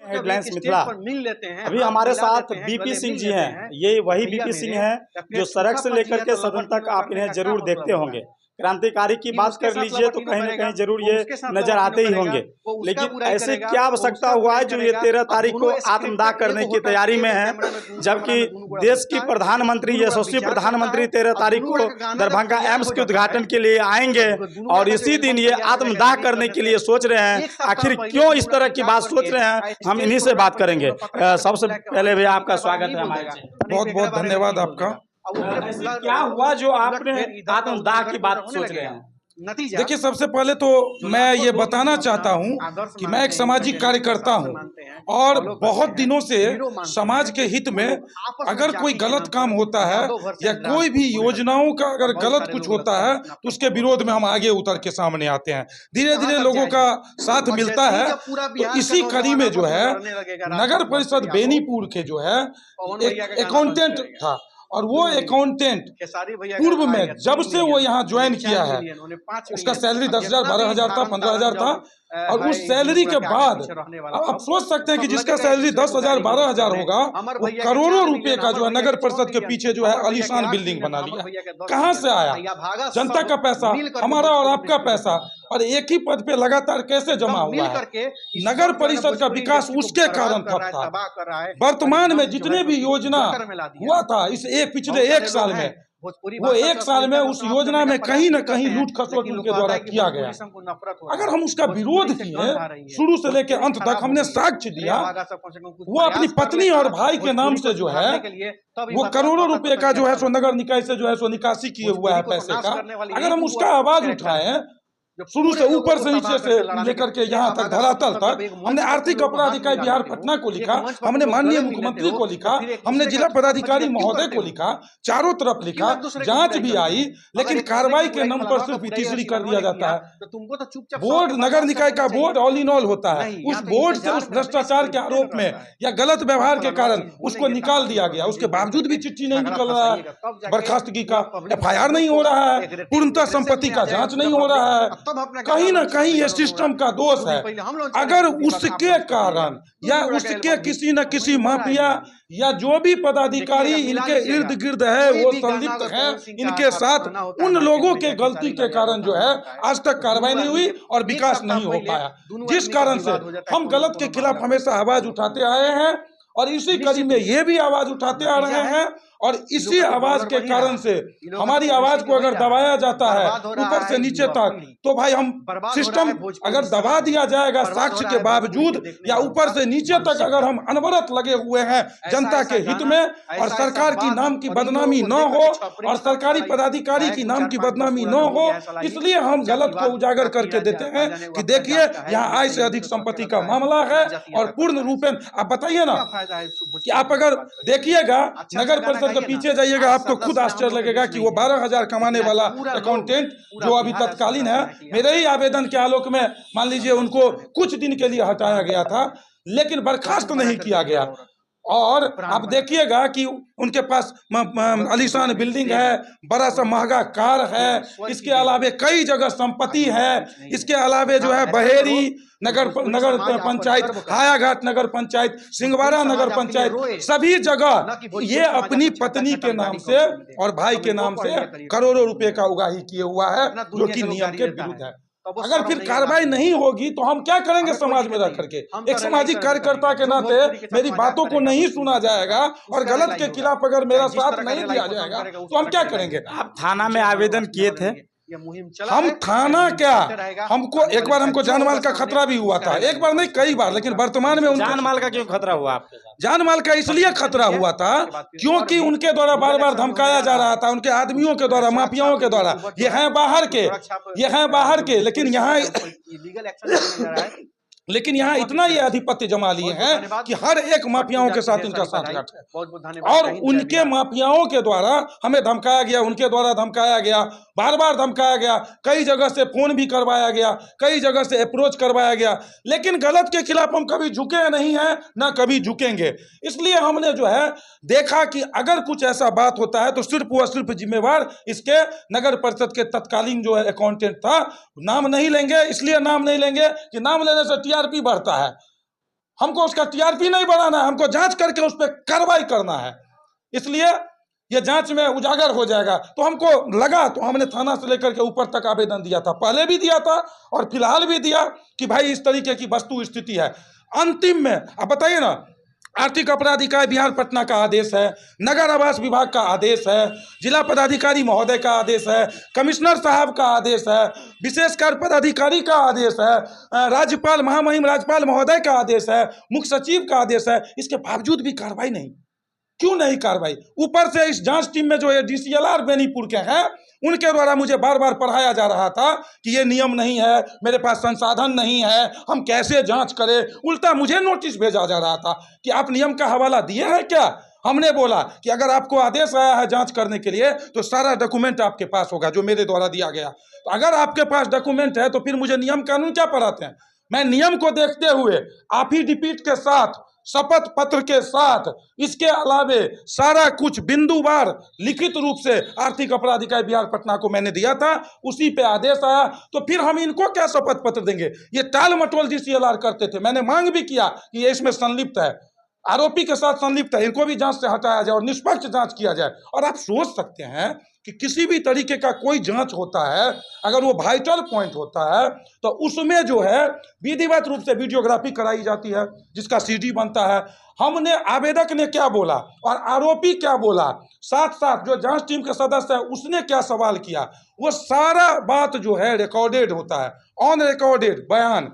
Headlines Mithila मिल लेते हैं। अभी हमारे साथ बीपी सिंह जी हैं। ये वही बीपी सिंह हैं जो सड़क से लेकर के सदन तक आप इन्हें जरूर देखते होंगे। क्रांतिकारी की बात कर लीजिए तो कहीं ना कहीं जरूर ये नजर आते ही होंगे, लेकिन ऐसे क्या आवश्यकता हुआ है जो ये 13 तारीख को आत्मदाह करने की तैयारी में है, जबकि देश की प्रधानमंत्री यशस्वी प्रधानमंत्री 13 तारीख को दरभंगा एम्स के उद्घाटन के लिए आएंगे और इसी दिन ये आत्मदाह करने के लिए सोच रहे हैं। आखिर क्यों इस तरह की बात सोच रहे हैं, हम इन्हीं से बात करेंगे। सबसे पहले भैया आपका स्वागत है हमारे। बहुत बहुत धन्यवाद आपका। क्या हुआ जो आपने आत्मदाह की बात सोच रहे हैं? देखिए, सबसे पहले तो मैं ये बताना चाहता हूँ कि मैं एक सामाजिक कार्यकर्ता हूँ और बहुत दिनों से समाज के हित में अगर कोई गलत काम होता है या कोई भी योजनाओं का अगर गलत कुछ होता है तो उसके विरोध में हम आगे उतर के सामने आते हैं। धीरे धीरे लोगों का साथ मिलता है। तो इसी कड़ी में जो है नगर परिषद बेनीपुर के जो है एक अकाउंटेंट था और वो अकाउंटेंट पूर्व में जब से वो यहाँ ज्वाइन किया है उसका सैलरी 10,000 12,000 था, 15,000 था और उस सैलरी के बाद आप सोच सकते हैं कि जिसका सैलरी 10,000 12,000 होगा वो करोड़ों रुपए का जो है नगर परिषद के पीछे जो है आलीशान बिल्डिंग बना लिया। कहां से आया? जनता का पैसा, हमारा और आपका पैसा, और एक ही पद पे लगातार कैसे जमा हुआ है? नगर परिषद का विकास उसके कारण ठप था। वर्तमान में जितने भी योजना हुआ था इस पिछले एक साल में, वो एक साल में उस योजना में कहीं न कहीं लूट खसोट उनके द्वारा किया गया। अगर हम उसका विरोध किए शुरू से लेकर अंत तक, हमने साक्ष्य दिया। वो अपनी पत्नी और भाई के नाम से जो है वो करोड़ों रुपए का जो है सो नगर निकाय से जो है सो निकासी किए हुआ है पैसे का। अगर हम उसका आवाज उठाएं शुरू से ऊपर से नीचे से लेकर के यहाँ तक धरातल तक, हमने आर्थिक अपराध इकाई बिहार पटना को लिखा, हमने माननीय मुख्यमंत्री को लिखा, हमने जिला पदाधिकारी महोदय को लिखा, चारों तरफ लिखा, जांच भी आई, लेकिन कार्रवाई के नाम पर सिर्फ तीसरी कर दिया जाता है। बोर्ड, नगर निकाय का बोर्ड ऑल इन ऑल होता है। उस बोर्ड से उस भ्रष्टाचार के आरोप में या गलत व्यवहार के कारण उसको निकाल दिया गया। उसके बावजूद भी चिट्ठी नहीं निकल रहा है बर्खास्तगी का, FIR नहीं हो रहा है, पूर्णतः संपत्ति का जांच नहीं हो रहा है। कहीं ना कहीं ये सिस्टम का दोष है। अगर उसके कारण या उसके किसी न किसी माफिया या जो भी पदाधिकारी इनके इर्द गिर्द है वो संलिप्त है इनके साथ, उन लोगों के गलती के कारण जो है आज तक कार्रवाई नहीं हुई और विकास नहीं हो पाया। जिस कारण से हम गलत के खिलाफ हमेशा आवाज उठाते आए हैं और इसी कड़ी में ये भी आवाज उठाते आ रहे हैं। और इसी आवाज के कारण से हमारी आवाज को अगर दबाया जाता है ऊपर से नीचे तक, तो भाई हम सिस्टम अगर दबा दिया जाएगा साक्ष्य के बावजूद या ऊपर से नीचे तक अगर हम अनवरत लगे हुए हैं जनता के हित में और सरकार की नाम की बदनामी न हो और सरकारी पदाधिकारी की नाम की बदनामी न हो, इसलिए हम गलत को उजागर करके देते हैं कि देखिए यहाँ आय से अधिक संपत्ति का मामला है। और पूर्ण रूपेण आप बताइए ना कि आप अगर देखिएगा नगर परिषद के पीछे जाइएगा आपको खुद आश्चर्य लगेगा कि वो 12,000 कमाने वाला अकाउंटेंट जो अभी तत्कालीन है, मेरे ही आवेदन के आलोक में मान लीजिए उनको कुछ दिन के लिए हटाया गया था, लेकिन बर्खास्त नहीं किया गया। और आप देखिएगा कि उनके पास आलीशान बिल्डिंग है, बड़ा सा महंगा कार है, इसके अलावे कई जगह संपत्ति है, इसके अलावे जो है बहेरी नगर पंचायत, हायाघाट नगर पंचायत, सिंहवाड़ा नगर पंचायत, सभी जगह ये अपनी पत्नी के नाम से और भाई के नाम से करोड़ों रुपए का उगाही किए हुआ है, जो कि नियम के विरुद्ध है। अगर फिर कार्रवाई नहीं होगी तो हम क्या करेंगे समाज में रह करके? एक सामाजिक कार्यकर्ता के नाते मेरी बातों को नहीं सुना जाएगा और गलत के खिलाफ अगर मेरा साथ नहीं दिया जाएगा तो हम क्या करेंगे? आप थाना में आवेदन किए थे? हम थाना क्या, हमको एक बार हमको जान माल का खतरा भी हुआ था, एक बार नहीं कई बार, लेकिन वर्तमान में जान माल का क्यों खतरा हुआ आपके साथ? जान माल का इसलिए खतरा हुआ था क्योंकि उनके द्वारा बार बार धमकाया जा रहा था, उनके आदमियों के द्वारा, माफियाओं के द्वारा। ये हैं बाहर के, ये हैं बाहर के, लेकिन यहाँ इतना ये आधिपत्य जमा लिए हैं कि हर एक माफियाओं के साथ इनका साथगांठ है। और उनके माफियाओं के द्वारा हमें धमकाया गया, उनके द्वारा धमकाया गया, बार बार धमकाया गया, कई जगह से फोन भी करवाया गया, कई जगह से अप्रोच करवाया गया, लेकिन गलत के खिलाफ हम कभी झुके नहीं हैं, ना कभी झुकेंगे। इसलिए हमने जो है देखा कि अगर कुछ ऐसा बात होता है तो सिर्फ व सिर्फ जिम्मेवार इसके नगर परिषद के तत्कालीन जो है अकाउंटेंट था। नाम नहीं लेंगे, इसलिए नाम नहीं लेंगे कि नाम लेने से TRP बढ़ता है। हमको उसका टीआरपी नहीं बढ़ाना है, हमको जांच करके उस पर कार्रवाई करना है। इसलिए ये जांच में उजागर हो जाएगा। तो हमको लगा तो हमने थाना से लेकर के ऊपर तक आवेदन दिया था, पहले भी दिया था और फिलहाल भी दिया कि भाई इस तरीके की वस्तु स्थिति है। अंतिम में आप बताइए ना, आर्थिक अपराध इकाई बिहार पटना का आदेश है, नगर आवास विभाग का आदेश है, जिला पदाधिकारी महोदय का आदेश है, कमिश्नर साहब का आदेश है, विशेष कार्य पदाधिकारी का आदेश है, राज्यपाल महामहिम राज्यपाल महोदय का आदेश है, मुख्य सचिव का आदेश है। इसके बावजूद भी कार्रवाई नहीं। क्यों नहीं कार्रवाई? ऊपर से इस जांच टीम में जो ये DCLR बेनीपुर के हैं, उनके द्वारा मुझे बार बार पढ़ाया जा रहा था कि ये नियम नहीं है, मेरे पास संसाधन नहीं है, हम कैसे जांच करें। उल्टा मुझे नोटिस भेजा जा रहा था कि आप नियम का हवाला दिए हैं क्या? हमने बोला कि अगर आपको आदेश आया है जांच करने के लिए तो सारा डॉक्यूमेंट आपके पास होगा जो मेरे द्वारा दिया गया। तो अगर आपके पास डॉक्यूमेंट है तो फिर मुझे नियम कानून क्या पढ़ाते हैं? मैं नियम को देखते हुए एफिडेविट के साथ, शपथ पत्र के साथ, इसके अलावे सारा कुछ बिंदुवार लिखित रूप से आर्थिक अपराध इकाई बिहार पटना को मैंने दिया था। उसी पे आदेश आया तो फिर हम इनको क्या शपथ पत्र देंगे? ये टाल मटोल DCLR करते थे। मैंने मांग भी किया कि ये इसमें संलिप्त है, आरोपी के साथ संलिप्त है, इनको भी जांच से हटाया जाए और निष्पक्ष जांच किया जाए। और आप सोच सकते हैं कि किसी भी तरीके का कोई जांच होता है, अगर वो वाइटल पॉइंट होता है तो उसमें जो है विधिवत रूप से वीडियोग्राफी कराई जाती है, जिसका CD बनता है। हमने, आवेदक ने क्या बोला और आरोपी क्या बोला, साथ साथ जो जांच टीम के सदस्य है उसने क्या सवाल किया, वो सारा बात जो है रिकॉर्डेड होता है, ऑन रिकॉर्डेड बयान।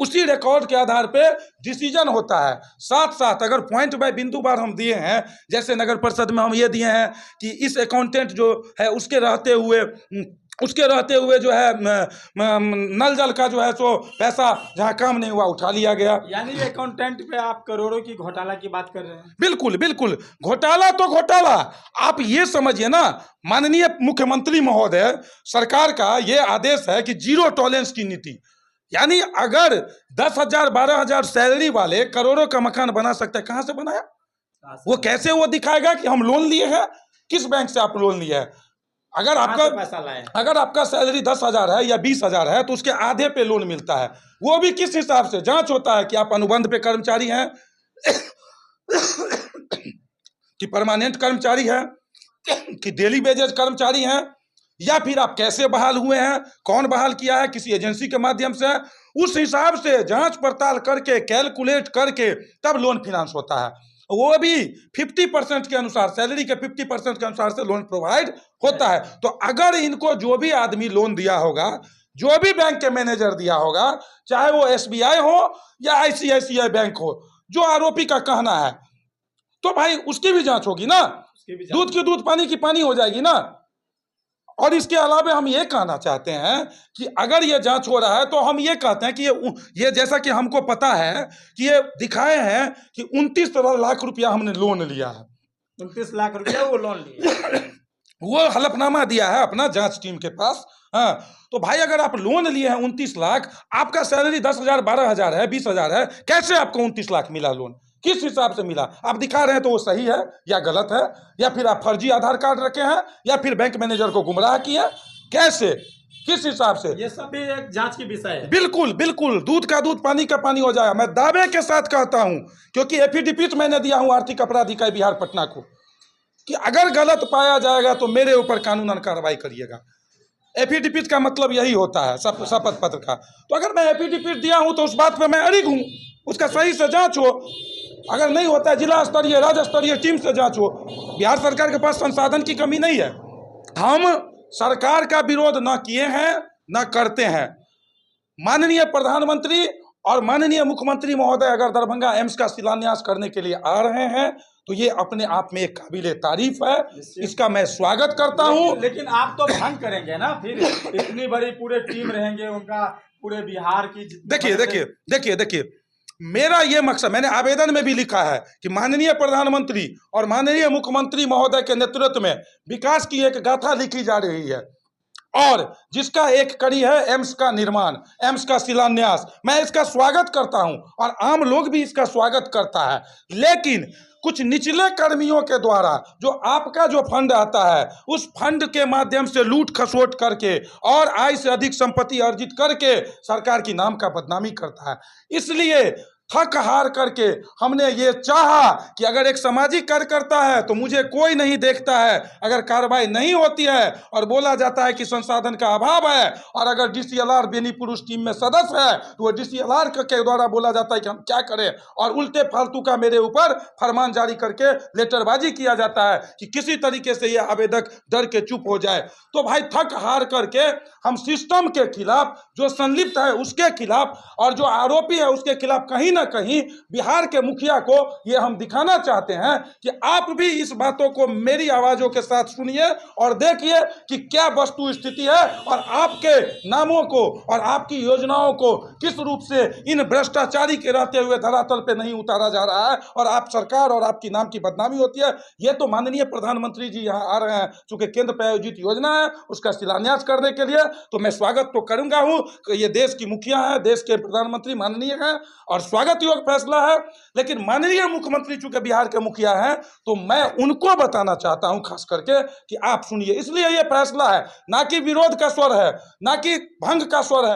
उसी रिकॉर्ड के आधार पे डिसीजन होता है। साथ साथ अगर पॉइंट बाय बिंदु बार हम दिए हैं, जैसे नगर परिषद में हम ये दिए हैं कि इस अकाउंटेंट जो है उसके रहते हुए जो है नल जल का जो है सो पैसा जहाँ काम नहीं हुआ उठा लिया गया। यानी अकाउंटेंट पे आप करोड़ों की घोटाला की बात कर रहे हैं? बिल्कुल बिल्कुल, घोटाला तो घोटाला। आप ये समझिए ना, माननीय मुख्यमंत्री महोदय सरकार का ये आदेश है कि 0 टॉलरेंस की नीति, यानी अगर 10,000 12,000 सैलरी वाले करोड़ों का मकान बना सकते हैं, कहां से बनाया? वो कैसे वो दिखाएगा कि हम लोन लिए हैं? किस बैंक से आप लोन लिए हैं? अगर आपका सैलरी 10,000 है या 20,000 है तो उसके आधे पे लोन मिलता है। वो भी किस हिसाब से? जांच होता है कि आप अनुबंध पे कर्मचारी हैं कि परमानेंट कर्मचारी हैं कि डेली वेजेज कर्मचारी हैं, या फिर आप कैसे बहाल हुए हैं, कौन बहाल किया है, किसी एजेंसी के माध्यम से। उस हिसाब से जांच पड़ताल करके, कैलकुलेट करके तब लोन फिनांस होता है। वो भी 50% के अनुसार, सैलरी के 50% के अनुसार से लोन प्रोवाइड होता है। तो अगर इनको जो भी आदमी लोन दिया होगा, जो भी बैंक के मैनेजर दिया होगा, चाहे वो SBI हो या ICICI बैंक हो, जो आरोपी का कहना है, तो भाई उसकी भी जांच होगी ना, दूध की दूध पानी की पानी हो जाएगी ना। और इसके अलावा हम ये कहना चाहते हैं कि अगर ये जांच हो रहा है तो हम ये कहते हैं कि ये जैसा कि हमको पता है कि ये दिखाए हैं कि 29 लाख रुपया हमने लोन लिया है। 29 लाख रुपया वो लोन लिया वो हलफनामा दिया है अपना जांच टीम के पास। हाँ, तो भाई अगर आप लोन लिए हैं 29 लाख, आपका सैलरी 10,000 12,000 है, 20,000 है, कैसे आपको 29 लाख मिला लोन? किस हिसाब से मिला? आप दिखा रहे हैं तो वो सही है या गलत है, या फिर आप फर्जी आधार कार्ड रखे हैं, या फिर बैंक मैनेजर को गुमराह किया, कैसे, किस हिसाब से? ये सब भी एक जांच की विषय है। बिल्कुल बिल्कुल, दूध का दूध पानी का पानी हो जाएगा। मैं दावे के साथ कहता हूं, क्योंकि एफिडेविट मैंने दिया हूं आर्थिक अपराध इकाई बिहार पटना को, कि अगर गलत पाया जाएगा तो मेरे ऊपर कानूनन कार्रवाई करिएगा। एफिडेविट का मतलब यही होता है शपथ पत्र का। तो अगर मैं एफिडेविट दिया हूं तो उस बात पर मैं अड़िग हूं, उसका सही से जांच हो। अगर नहीं होता है जिला स्तरीय राज्य स्तरीय टीम से जांच हो। बिहार सरकार के पास संसाधन की कमी नहीं है। हम सरकार का विरोध न किए हैं न करते हैं। माननीय प्रधानमंत्री और माननीय मुख्यमंत्री महोदय अगर दरभंगा एम्स का शिलान्यास करने के लिए आ रहे हैं तो ये अपने आप में एक काबिले तारीफ है, इसका मैं स्वागत करता हूं। लेकिन आप तो भंग करेंगे ना, फिर इतनी बड़ी पूरे टीम रहेंगे उनका, पूरे बिहार की। देखिए मेरा ये मकसद, मैंने आवेदन में भी लिखा है कि माननीय प्रधानमंत्री और माननीय मुख्यमंत्री महोदय के नेतृत्व में विकास की एक गाथा लिखी जा रही है, और जिसका एक कड़ी है एम्स का निर्माण, एम्स का शिलान्यास। मैं इसका स्वागत करता हूं और आम लोग भी इसका स्वागत करता है। लेकिन कुछ निचले कर्मियों के द्वारा जो आपका जो फंड आता है, उस फंड के माध्यम से लूट खसोट करके और आय से अधिक संपत्ति अर्जित करके सरकार की नाम का बदनामी करता है। इसलिए थक हार करके हमने ये चाहा कि अगर एक सामाजिक कार्यकर्ता है तो मुझे कोई नहीं देखता है, अगर कार्रवाई नहीं होती है और बोला जाता है कि संसाधन का अभाव है, और अगर डीसीएलआर बेनीपुर उस टीम में सदस्य है तो वो डीसीएलआर के द्वारा बोला जाता है कि हम क्या करें, और उल्टे फालतू का मेरे ऊपर फरमान जारी करके लेटरबाजी किया जाता है कि किसी तरीके से ये आवेदक डर के चुप हो जाए। तो भाई थक हार करके हम सिस्टम के खिलाफ, जो संलिप्त है उसके खिलाफ, और जो आरोपी है उसके खिलाफ कहीं ना कहीं बिहार के मुखिया को ये हम दिखाना चाहते हैं कि आप भी इस बातों को मेरी आवाजों के साथ सुनिए और देखिए कि क्या वस्तु स्थिति है, और आपके नामों को और आपकी योजनाओं को किस रूप से इन भ्रष्टाचारी के रहते हुए धरातल पे नहीं उतारा जा रहा है, और आप सरकार और आपकी नाम की बदनामी होती है। ये तो माननीय प्रधानमंत्री जी यहाँ आ रहे हैं, चूंकि केंद्र प्रायोजित योजना है उसका शिलान्यास करने के लिए, तो मैं स्वागत तो करूंगा हूं कि ये देश की मुखिया है, देश के प्रधानमंत्री माननीय हैं और स्वागत योग फैसला है। लेकिन माननीय मुख्यमंत्री चूंकि बिहार के मुखिया हैं तो मैं उनको बताना चाहता हूं खास करके कि आप सुनिए, इसलिए ये फैसला है, ना कि विरोध का स्वर है, ना कि भंग का स्वर है।